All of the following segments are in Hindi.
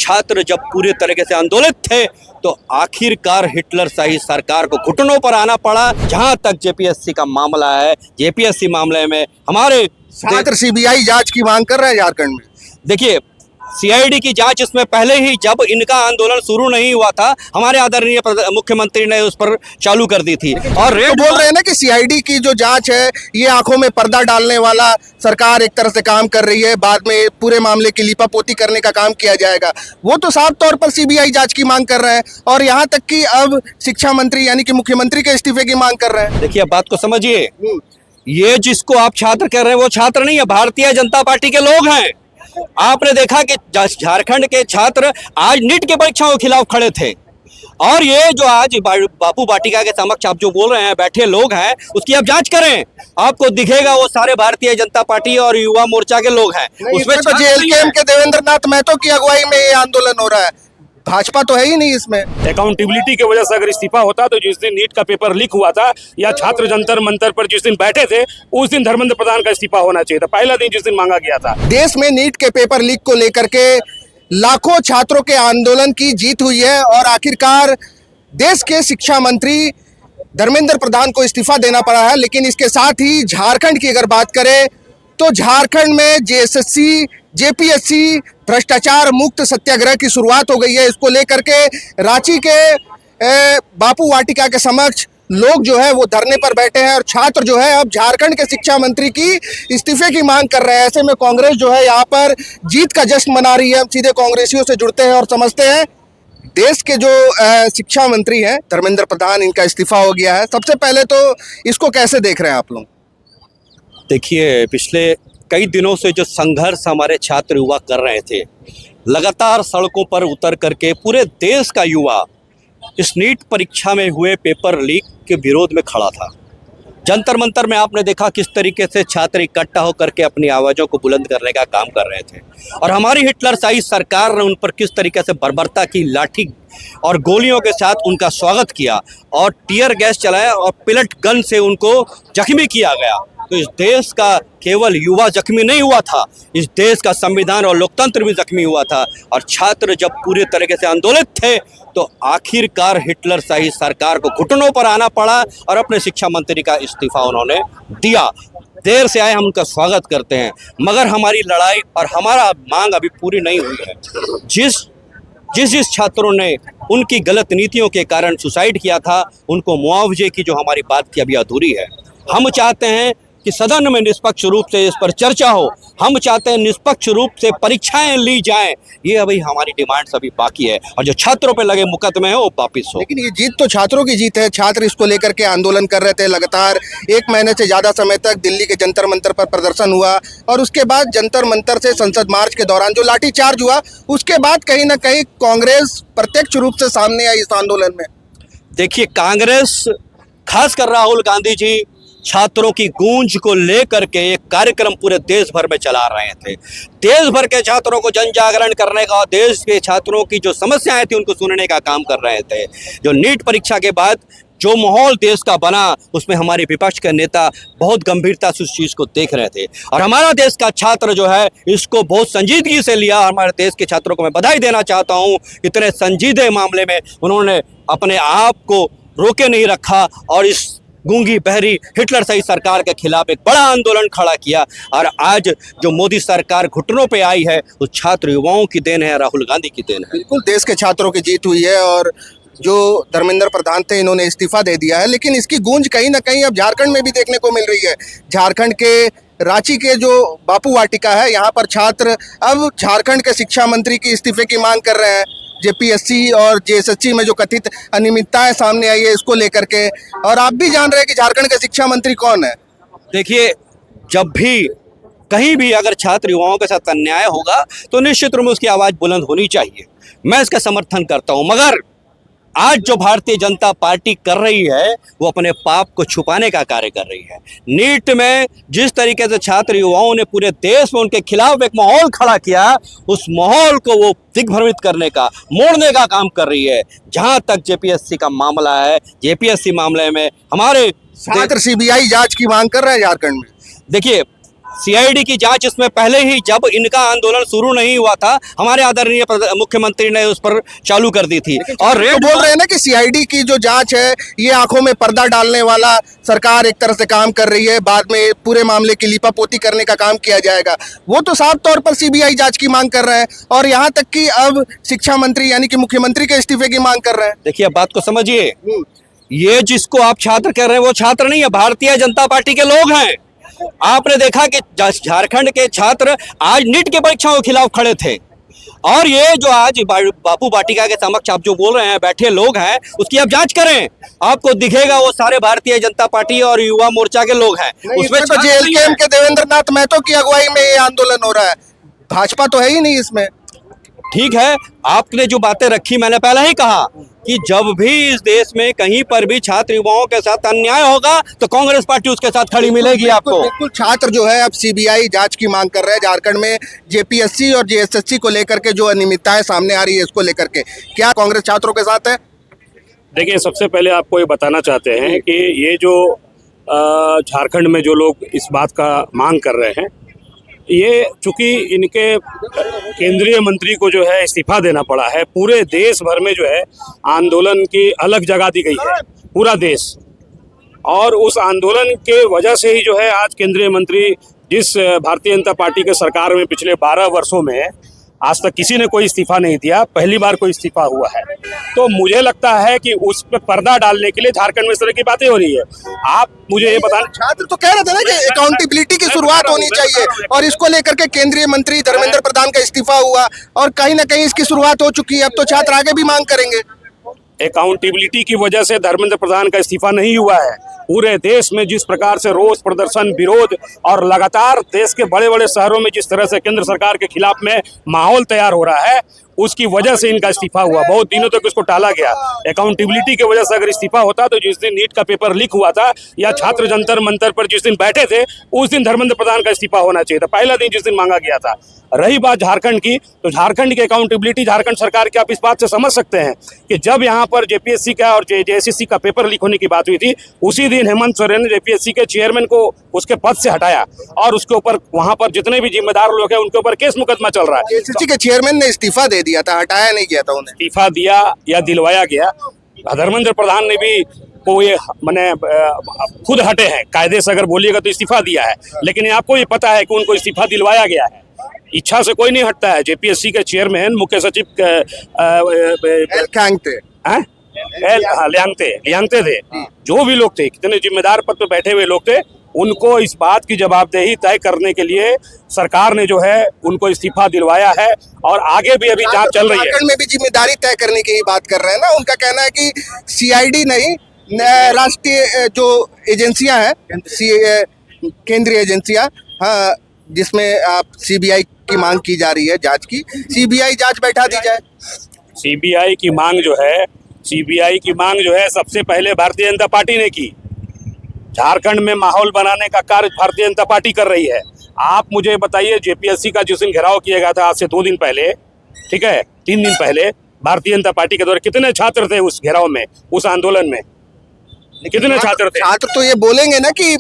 छात्र जब पूरे तरीके से आंदोलित थे तो आखिरकार हिटलरशाही सरकार को घुटनों पर आना पड़ा। जहां तक जेपीएससी का मामला है, जेपीएससी मामले में हमारे छात्र सीबीआई जांच की मांग कर रहे हैं झारखंड में। देखिए, सीआईडी की जांच इसमें पहले ही जब इनका आंदोलन शुरू नहीं हुआ था, हमारे आदरणीय मुख्यमंत्री ने उस पर चालू कर दी थी। और तो बोल रहे हैं ना कि सीआईडी की जो जांच है ये आंखों में पर्दा डालने वाला सरकार एक तरह से काम कर रही है, बाद में पूरे मामले की लीपापोती करने का काम किया जाएगा। वो तो साफ तौर पर सीबीआई जांच की मांग कर रहे हैं और यहाँ तक कि अब शिक्षा मंत्री यानी कि मुख्यमंत्री के इस्तीफे की मांग कर रहे हैं। देखिए, अब बात को समझिए, ये जिसको आप छात्र कह रहे हैं वो छात्र नहीं है, भारतीय जनता पार्टी के लोग हैं। आपने देखा कि झारखंड के छात्र आज नीट के परीक्षाओं के खिलाफ खड़े थे, और ये जो आज बापू वाटिका के समक्ष आप जो बोल रहे हैं बैठे लोग हैं, उसकी आप जांच करें, आपको दिखेगा वो सारे भारतीय जनता पार्टी और युवा मोर्चा के लोग हैं। उसमें तो जेएलकेएम के देवेंद्र नाथ महतो की अगुवाई में ये आंदोलन हो रहा है, भाजपा तो है ही नहीं इसमें। अकाउंटेबिलिटी की वजह से अगर इस्तीफा होता तो जिस दिन नीट का पेपर लीक हुआ था या छात्र जंतर मंतर पर जिस दिन बैठे थे उस दिन धर्मेंद्र प्रधान का इस्तीफा होना चाहिए था, पहला दिन जिस दिन मांगा गया था। देश में नीट के पेपर लीक को लेकर के लाखों छात्रों के आंदोलन की जीत हुई है और आखिरकार देश के शिक्षा मंत्री धर्मेंद्र प्रधान को इस्तीफा देना पड़ा है। लेकिन इसके साथ ही झारखंड की अगर बात करें तो झारखंड में जेएसएससी जेपीएससी भ्रष्टाचार मुक्त सत्याग्रह की शुरुआत हो गई है। इसको लेकर के रांची के बापू वाटिका के समक्ष लोग जो है वो धरने पर बैठे हैं और छात्र जो है अब झारखंड के शिक्षा मंत्री की इस्तीफे की मांग कर रहे हैं। ऐसे में कांग्रेस जो है यहाँ पर जीत का जश्न मना रही है। हम सीधे कांग्रेसियों से जुड़ते हैं और समझते हैं देश के जो शिक्षा मंत्री हैं धर्मेंद्र प्रधान, इनका इस्तीफा हो गया है। सबसे पहले तो इसको कैसे देख रहे हैं आप लोग? देखिए, पिछले कई दिनों से जो संघर्ष हमारे छात्र युवा कर रहे थे, लगातार सड़कों पर उतर करके पूरे देश का युवा इस नीट परीक्षा में हुए पेपर लीक के विरोध में खड़ा था। जंतर मंतर में आपने देखा किस तरीके से छात्र इकट्ठा होकर के अपनी आवाज़ों को बुलंद करने का काम कर रहे थे, और हमारी हिटलरशाही सरकार ने उन पर किस तरीके से बर्बरता की लाठी और गोलियों के साथ उनका स्वागत किया और टीयर गैस चलाया और पिलट गन से उनको जख्मी किया गया। तो इस देश का केवल युवा जख्मी नहीं हुआ था, इस देश का संविधान और लोकतंत्र भी जख्मी हुआ था। और छात्र जब पूरे तरीके से आंदोलित थे तो आखिरकार हिटलरशाही सरकार को घुटनों पर आना पड़ा और अपने शिक्षा मंत्री का इस्तीफा उन्होंने दिया। देर से आए, हम उनका स्वागत करते हैं, मगर हमारी लड़ाई और हमारा मांग अभी पूरी नहीं हुई है। जिस छात्रों ने उनकी गलत नीतियों के कारण सुसाइड किया था, उनको मुआवजे की जो हमारी बात थी अभी अधूरी है। हम चाहते हैं कि सदन में निष्पक्ष रूप से इस पर चर्चा हो, हम चाहते हैं निष्पक्ष रूप से परीक्षाएं ली जाएं। ये अभी हमारी डिमांड्स अभी बाकी है, और जो छात्रों पे लगे मुकदमे हैं वो वापिस हो। लेकिन ये जीत तो छात्रों की जीत है। छात्र इसको लेकर के आंदोलन कर रहे थे, लगातार 1 महीने से ज़्यादा समय तक दिल्ली के जंतर मंतर पर प्रदर्शन हुआ और उसके बाद जंतर मंतर से संसद मार्च के दौरान जो लाठीचार्ज हुआ, उसके बाद कहीं ना कहीं कांग्रेस प्रत्यक्ष रूप से सामने आई इस आंदोलन में। देखिए, कांग्रेस, खासकर राहुल गांधी जी, छात्रों की गूंज को लेकर के एक कार्यक्रम पूरे देश भर में चला रहे थे। देश भर के छात्रों को जन जागरण करने का और देश के छात्रों की जो समस्याएं थी उनको सुनने का काम कर रहे थे। जो नीट परीक्षा के बाद जो माहौल देश का बना, उसमें हमारे विपक्ष के नेता बहुत गंभीरता से उस चीज़ को देख रहे थे, और हमारा देश का छात्र जो है इसको बहुत संजीदगी से लिया। हमारे देश के छात्रों को मैं बधाई देना चाहता हूँ, इतने संजीदे मामले में उन्होंने अपने आप को रोके नहीं रखा और इस गूंगी बहरी हिटलरशाही सरकार के खिलाफ एक बड़ा आंदोलन खड़ा किया। और आज जो मोदी सरकार घुटनों पे आई है, वो छात्र युवाओं की देन है, राहुल गांधी की देन है। बिल्कुल देश के छात्रों की जीत हुई है और जो धर्मेंद्र प्रधान थे इन्होंने इस्तीफा दे दिया है। लेकिन इसकी गूंज कहीं ना कहीं अब झारखंड में भी देखने को मिल रही है। झारखंड के रांची के जो बापू वाटिका है, यहाँ पर छात्र अब झारखंड के शिक्षा मंत्री की इस्तीफे की मांग कर रहे हैं। जेपीएससी और जेएसएससी में जो कथित अनियमितताएं सामने आई है इसको लेकर के, और आप भी जान रहे हैं कि झारखंड के शिक्षा मंत्री कौन है। देखिए, जब भी कहीं भी अगर छात्र युवाओं के साथ अन्याय होगा तो निश्चित रूप में उसकी आवाज़ बुलंद होनी चाहिए, मैं इसका समर्थन करता हूं। मगर आज जो भारतीय जनता पार्टी कर रही है वो अपने पाप को छुपाने का कार्य कर रही है। नीट में जिस तरीके से छात्र युवाओं ने पूरे देश में उनके खिलाफ एक माहौल खड़ा किया, उस माहौल को वो दिग्भ्रमित करने का, मोड़ने का काम कर रही है। जहां तक जेपीएससी का मामला है, जेपीएससी मामले में हमारे छात्र सीबीआई जांच की मांग कर रहे हैं झारखंड में। देखिए, सीआईडी की जांच इसमें पहले ही जब इनका आंदोलन शुरू नहीं हुआ था हमारे आदरणीय मुख्यमंत्री ने उस पर चालू कर दी थी। और तो रेड बोल रहे हैं ना कि सीआईडी की जो जांच है ये आंखों में पर्दा डालने वाला सरकार एक तरह से काम कर रही है, बाद में पूरे मामले की लीपापोती करने का काम किया जाएगा। वो तो साफ तौर पर सीबीआई जांच की मांग कर रहे हैं और यहाँ तक कि अब शिक्षा मंत्री यानी कि मुख्यमंत्री के इस्तीफे की मांग कर रहे हैं। देखिए अब बात को समझिए, ये जिसको आप छात्र कह रहे हैं वो छात्र नहीं है, भारतीय जनता पार्टी के लोग हैं। आपने देखा कि झारखंड के छात्र आज नीट की परीक्षाओं के खिलाफ खड़े थे और ये जो आज बापू वाटिका के समक्ष आप जो बोल रहे हैं बैठे लोग हैं उसकी आप जांच करें, आपको दिखेगा वो सारे भारतीय जनता पार्टी और युवा मोर्चा के लोग हैं। उसमें तो जेएलकेएम के देवेंद्र नाथ महतो की अगुवाई में ये आंदोलन हो रहा है, भाजपा तो है ही नहीं इसमें। ठीक है, आपने जो बातें रखी मैंने पहले ही कहा कि जब भी इस देश में कहीं पर भी छात्र युवाओं के साथ अन्याय होगा तो कांग्रेस पार्टी उसके साथ खड़ी मिलेगी आपको। बिल्कुल छात्र जो है अब सीबीआई जांच की मांग कर रहे हैं। झारखंड में जेपीएससी और जेएसएससी को लेकर के जो अनियमितताएं सामने आ रही है इसको लेकर के क्या कांग्रेस छात्रों के साथ है? देखिए, सबसे पहले आपको ये बताना चाहते हैं कि ये जो झारखंड में जो लोग इस बात का मांग कर रहे हैं, ये चूंकि इनके केंद्रीय मंत्री को जो है इस्तीफा देना पड़ा है, पूरे देश भर में जो है आंदोलन की अलग जगह दी गई है, पूरा देश। और उस आंदोलन के वजह से ही जो है आज केंद्रीय मंत्री जिस भारतीय जनता पार्टी के सरकार में पिछले 12 वर्षों में आज तक किसी ने कोई इस्तीफा नहीं दिया, पहली बार कोई इस्तीफा हुआ है। तो मुझे लगता है कि उस पर पर्दा डालने के लिए झारखंड में इस तरह की बातें हो रही है। आप मुझे ये बताना, छात्र तो कह रहे थे ना कि अकाउंटेबिलिटी की शुरुआत होनी चाहिए और इसको लेकर के केंद्रीय मंत्री धर्मेंद्र प्रधान का इस्तीफा हुआ और कहीं ना कहीं इसकी शुरुआत हो चुकी है। अब तो छात्र आगे भी मांग करेंगे। अकाउंटेबिलिटी की वजह से धर्मेंद्र प्रधान का इस्तीफा नहीं हुआ है। पूरे देश में जिस प्रकार से रोष प्रदर्शन, विरोध और लगातार देश के बड़े बड़े शहरों में जिस तरह से केंद्र सरकार के खिलाफ में माहौल तैयार हो रहा है, उसकी वजह से इनका इस्तीफा हुआ। बहुत दिनों तक इसको टाला गया। अकाउंटेबिलिटी की वजह से अगर इस्तीफा होता तो जिस दिन नीट का पेपर लीक हुआ था या छात्र जंतर मंतर पर जिस दिन बैठे थे उस दिन धर्मेंद्र प्रधान का इस्तीफा होना चाहिए था, पहला दिन जिस दिन मांगा गया था। रही बात झारखंड की, तो झारखंड की अकाउंटेबिलिटी झारखंड सरकार की आप इस बात से समझ सकते हैं कि जब यहाँ पर जेपीएससी का और जेएसएससी का पेपर लीक होने की बात हुई थी, उसी दिन हेमंत सोरेन ने जेपीएससी के चेयरमैन को उसके पद से हटाया और उसके ऊपर वहां पर जितने भी जिम्मेदार लोग हैं उनके ऊपर केस मुकदमा चल रहा है। जेएसएससी के चेयरमैन ने इस्तीफा दे दिया था, हटाया नहीं गया था उन्हें। इस्तीफा दिया या दिलवाया गया, धर्मेंद्र प्रधान ने भी को ये मैंने खुद हटे हैं, कायदे से अगर बोलिएगा तो इस्तीफा दिया है, लेकिन आपको ये पता है कि उनको इस्तीफा दिलवाया गया है। इच्छा से कोई नहीं हटता है। जेपीएससी के चेयरमैन मुख्य सचिव लियांगते थे, जो भी लोग थे, कितने जिम्मेदार पद पर बैठे हुए लोग थे, उनको इस बात की जवाबदेही तय करने के लिए सरकार ने जो है उनको इस्तीफा दिलवाया है और आगे भी अभी जांच चल रही है। झारखंड में भी जिम्मेदारी तय करने की ही बात कर रहे हैं ना। उनका कहना है कि सीआईडी नहीं, राष्ट्रीय जो एजेंसियां हैं, केंद्रीय एजेंसियां, हाँ, जिसमें आप सीबीआई की मांग की जा रही है जांच की, सीबीआई जांच बैठा दी जाए। सीबीआई की मांग जो है सबसे पहले भारतीय जनता पार्टी ने की। झारखंड में माहौल बनाने का कार्य भारतीय जनता पार्टी कर रही है। आप मुझे बताइए, जेपीएससी का जिस दिन घेराव किया गया था आज से 2 दिन पहले, ठीक है, 3 दिन पहले, भारतीय जनता पार्टी के द्वारा कितने छात्र थे उस घेराव में, उस आंदोलन में? कितने छात्र थे? छात्र तो ये बोलेंगे ना कि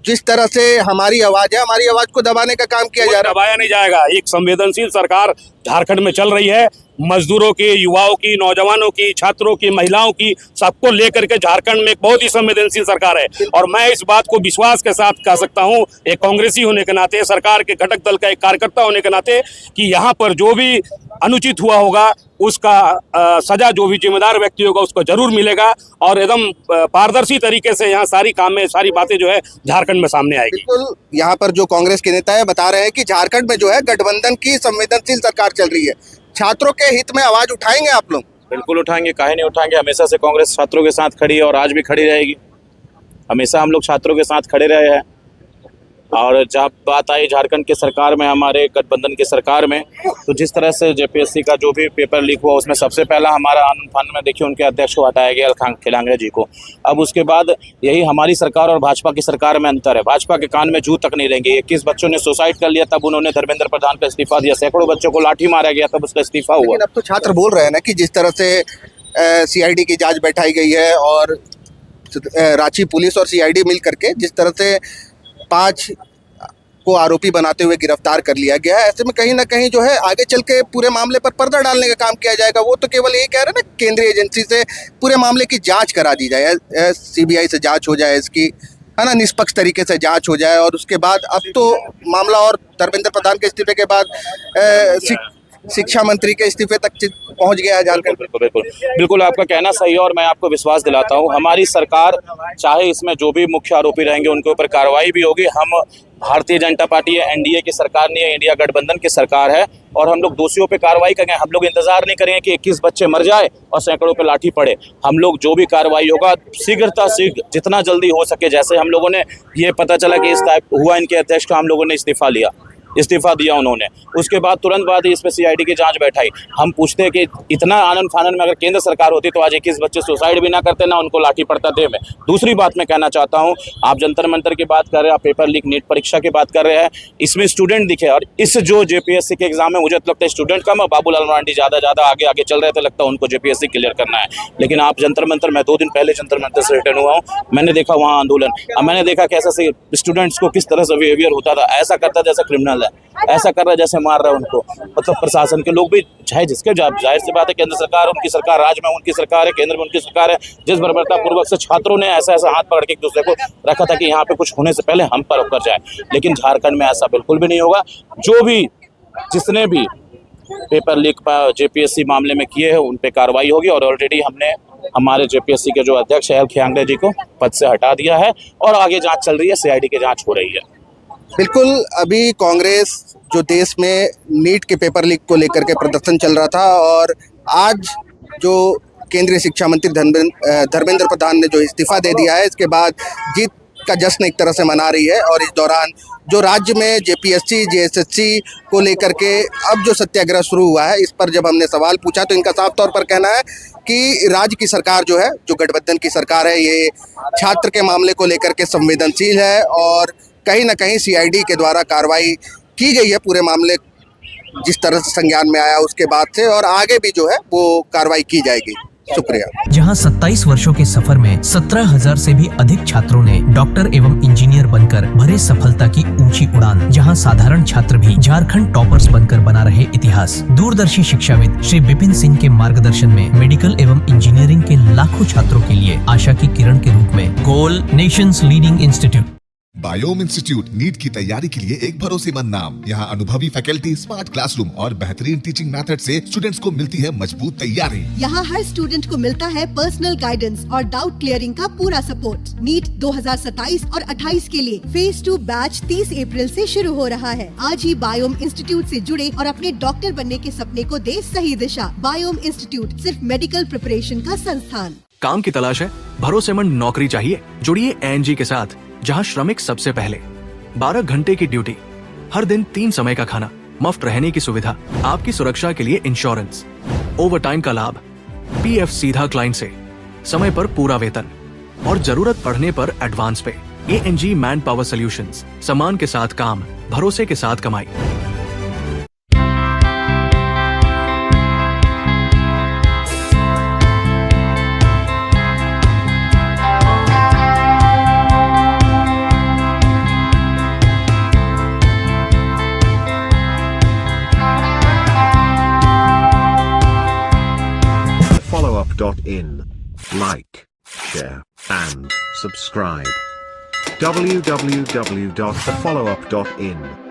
जिस तरह से हमारी आवाज है, हमारी आवाज को दबाने का काम किया जा रहा है। दबाया नहीं जाएगा। एक संवेदनशील सरकार झारखंड में चल रही है। मजदूरों की, युवाओं की, नौजवानों की, छात्रों की, महिलाओं की, सबको लेकर के झारखंड में एक बहुत ही संवेदनशील सरकार है। और मैं इस बात को विश्वास के साथ कह सकता हूं, एक कांग्रेसी होने के नाते, सरकार के घटक दल का एक कार्यकर्ता होने के नाते, कि यहाँ पर जो भी अनुचित हुआ होगा उसका सजा जो भी जिम्मेदार व्यक्ति होगा उसको जरूर मिलेगा और एकदम पारदर्शी तरीके से यहाँ सारी सारी बातें जो है झारखंड में सामने आएगी। बिल्कुल, यहाँ पर जो कांग्रेस के नेता है बता रहे हैं कि झारखंड में जो है गठबंधन की संवेदनशील सरकार चल रही है। छात्रों के हित में आवाज उठाएंगे आप लोग? बिल्कुल उठाएंगे, काहे नहीं उठाएंगे। हमेशा से कांग्रेस छात्रों के साथ खड़ी है और आज भी खड़ी रहेगी। हमेशा हम लोग छात्रों के साथ खड़े रहे हैं। और जब बात आई झारखंड के सरकार में, हमारे गठबंधन की सरकार में, तो जिस तरह से जेपीएससी का जो भी पेपर लीक हुआ उसमें सबसे पहला हमारा आनंद फान में देखिए उनके अध्यक्ष को हटाया गया, खिलांगरे जी को। अब उसके बाद यही हमारी सरकार और भाजपा की सरकार में अंतर है। भाजपा के कान में जू तक नहीं रहेंगे। 21 बच्चों ने सुसाइड कर लिया तब उन्होंने धर्मेंद्र प्रधान का इस्तीफा दिया। सैकड़ों बच्चों को लाठी मारा गया तब उसका इस्तीफा हुआ। लेकिन अब तो छात्र बोल रहे हैं ना कि जिस तरह से सीआईडी की जांच बैठाई गई है और रांची पुलिस और सीआईडी मिल करके जिस तरह से 5 को आरोपी बनाते हुए गिरफ्तार कर लिया गया है। ऐसे में कहीं ना कहीं जो है आगे चल के पूरे मामले पर पर्दा डालने का काम किया जाएगा। वो तो केवल यही कह रहे हैं ना, केंद्रीय एजेंसी से पूरे मामले की जांच करा दी जाए, CBI से जांच हो जाए इसकी, है ना, निष्पक्ष तरीके से जांच हो जाए। और उसके बाद अब तो मामला और धर्मेंद्र प्रधान के इस्तीफे के बाद शिक्षा मंत्री के इस्तीफे तक पहुंच गया है झारखंड। बिल्कुल आपका कहना सही है और मैं आपको विश्वास दिलाता हूं हमारी सरकार, चाहे इसमें जो भी मुख्य आरोपी रहेंगे उनके ऊपर कार्रवाई भी होगी। हम भारतीय जनता पार्टी है, NDA की सरकार नहीं है, इंडिया गठबंधन की सरकार है और हम लोग दोषियों पे कार्रवाई करेंगे। हम लोग इंतजार नहीं करेंगे कि 21 बच्चे मर जाए और सैकड़ों पे लाठी पड़े। हम लोग जो भी कार्रवाई होगा शीघ्रता शीघ्र जितना जल्दी हो सके, जैसे हम लोगों ने ये पता चला कि इस टाइप हुआ इनके अध्यक्ष का, हम लोगों ने इस्तीफा दिया उन्होंने, उसके बाद तुरंत बाद ही इस पर CID की जांच बैठाई। हम पूछते हैं कि इतना आनंद फानन में अगर केंद्र सरकार होती तो आज 21 बच्चे सुसाइड भी ना करते, ना उनको लाठी पड़ता देह में। दूसरी बात मैं कहना चाहता हूं, आप जंतर मंतर की बात कर रहे हैं, आप पेपर लीक नीट परीक्षा की बात कर रहे हैं, इसमें स्टूडेंट दिखे और इस जो JPSC के एग्जाम में मुझे तो लगता है स्टूडेंट कम है। बाबूलाल मरांडी ज़्यादा आगे चल रहे थे, लगता है उनको JPSC क्लियर करना है। लेकिन आप जंतर मंतर, मैं 2 दिन पहले जंतर मंतर से रिटर्न हुआ हूँ, मैंने देखा वहाँ आंदोलन, मैंने देखा कैसे से स्टूडेंट्स को किस तरह से बिहेवियर होता था। ऐसा करता जैसे क्रिमिनल है, ऐसा कर रहा है जैसे मार रहा है उनको। मतलब प्रशासन के लोग भी, चाहे जिसके जाहिर सी बात है, केंद्र सरकार उनकी सरकार, राज्य में उनकी सरकार है, केंद्र में उनकी सरकार है। जिस बर्बरता पूर्वक से छात्रों ने ऐसा हाथ पकड़ के एक दूसरे को रखा था कि यहाँ पे कुछ होने से पहले हम पर उतर जाए, लेकिन झारखंड में ऐसा बिल्कुल भी नहीं होगा। जो भी जिसने भी पेपर लीक JPSC मामले में किए हैं उन पे कार्रवाई होगी और ऑलरेडी हमने हमारे JPSC के जो अध्यक्ष है खियांगड़े जी को पद से हटा दिया है और आगे जांच चल रही है, CID की जांच हो रही है। बिल्कुल, अभी कांग्रेस जो देश में नीट के पेपर लीक को लेकर के प्रदर्शन चल रहा था और आज जो केंद्रीय शिक्षा मंत्री धर्मेंद्र प्रधान ने जो इस्तीफा दे दिया है, इसके बाद जीत का जश्न एक तरह से मना रही है। और इस दौरान जो राज्य में JPSC JSSC को लेकर के अब जो सत्याग्रह शुरू हुआ है, इस पर जब हमने सवाल पूछा तो इनका साफ तौर पर कहना है कि राज्य की सरकार जो है, जो गठबंधन की सरकार है, ये छात्र के मामले को लेकर के संवेदनशील है और कहीं ना कहीं CID के द्वारा कार्रवाई की गई है पूरे मामले जिस तरह से संज्ञान में आया उसके बाद से, और आगे भी जो है वो कार्रवाई की जाएगी। शुक्रिया। जहां 27 वर्षों के सफर में 17,000 से भी अधिक छात्रों ने डॉक्टर एवं इंजीनियर बनकर भरे सफलता की ऊंची उड़ान, जहां साधारण छात्र भी झारखंड टॉपर्स बनकर बना रहे इतिहास। दूरदर्शी शिक्षाविद श्री विपिन सिंह के मार्गदर्शन में मेडिकल एवं इंजीनियरिंग के लाखों छात्रों के लिए आशा की किरण के रूप में goal nations leading institute. Biome institute NEET की तैयारी के लिए एक भरोसेमंद नाम। यहाँ अनुभवी फैकल्टी, स्मार्ट क्लासरूम और बेहतरीन टीचिंग मेथड से स्टूडेंट्स को मिलती है मजबूत तैयारी। यहाँ हर स्टूडेंट को मिलता है पर्सनल गाइडेंस और डाउट क्लियरिंग का पूरा सपोर्ट। नीट 2027 और 28 के लिए फेज 2 बैच 30 अप्रैल से शुरू हो रहा है। आज ही बायोम इंस्टीट्यूट से जुड़े और अपने डॉक्टर बनने के सपने को दे सही दिशा। बायोम इंस्टीट्यूट सिर्फ मेडिकल प्रिपरेशन का संस्थान। काम की तलाश है, भरोसेमंद नौकरी चाहिए, जुड़िए ANG के साथ, जहां श्रमिक सबसे पहले। 12 घंटे की ड्यूटी, हर दिन 3 समय का खाना, मुफ्त रहने की सुविधा, आपकी सुरक्षा के लिए इंश्योरेंस, ओवर टाइम का लाभ, PF सीधा क्लाइंट से, समय पर पूरा वेतन और जरूरत पड़ने पर एडवांस पे। ANG मैन पावर सॉल्यूशंस, सम्मान के साथ काम, भरोसे के साथ कमाई। followup.in. Like, share, and subscribe. www.thefollowup.in